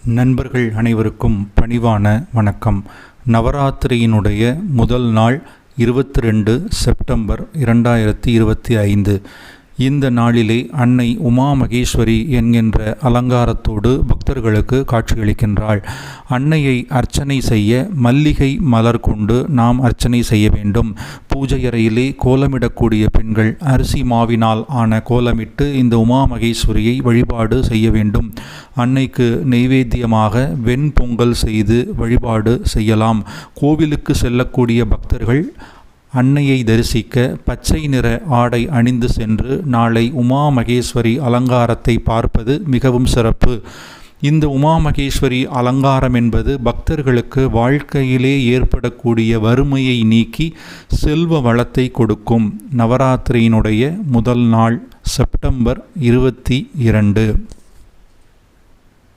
நண்பர்கள் அனைவருக்கும் பணிவான வணக்கம். நவராத்திரியினுடைய முதல் நாள் 22 செப்டம்பர் 2025. இந்த நாளிலே அன்னை உமா மகேஸ்வரி என்கின்ற அலங்காரத்தோடு பக்தர்களுக்கு காட்சியளிக்கின்றாள். அன்னையை அர்ச்சனை செய்ய மல்லிகை மலர் கொண்டு நாம் அர்ச்சனை செய்ய வேண்டும். பூஜை அறையிலே கோலமிடக்கூடிய பெண்கள் அரிசி மாவினால் ஆன கோலமிட்டு இந்த உமா மகேஸ்வரியை வழிபாடு செய்ய வேண்டும். அன்னைக்கு நெய்வேத்தியமாக வெண்பொங்கல் செய்து வழிபாடு செய்யலாம். கோவிலுக்கு செல்லக்கூடிய பக்தர்கள் அன்னையை தரிசிக்க பச்சை நிற ஆடை அணிந்து சென்று நாளை உமா மகேஸ்வரி அலங்காரத்தை பார்ப்பது மிகவும் சிறப்பு. இந்த உமா மகேஸ்வரி அலங்காரம் என்பது பக்தர்களுக்கு வாழ்க்கையிலே ஏற்படக்கூடிய வறுமையை நீக்கி செல்வ வளத்தை கொடுக்கும். நவராத்திரியினுடைய முதல் நாள் செப்டம்பர் 22.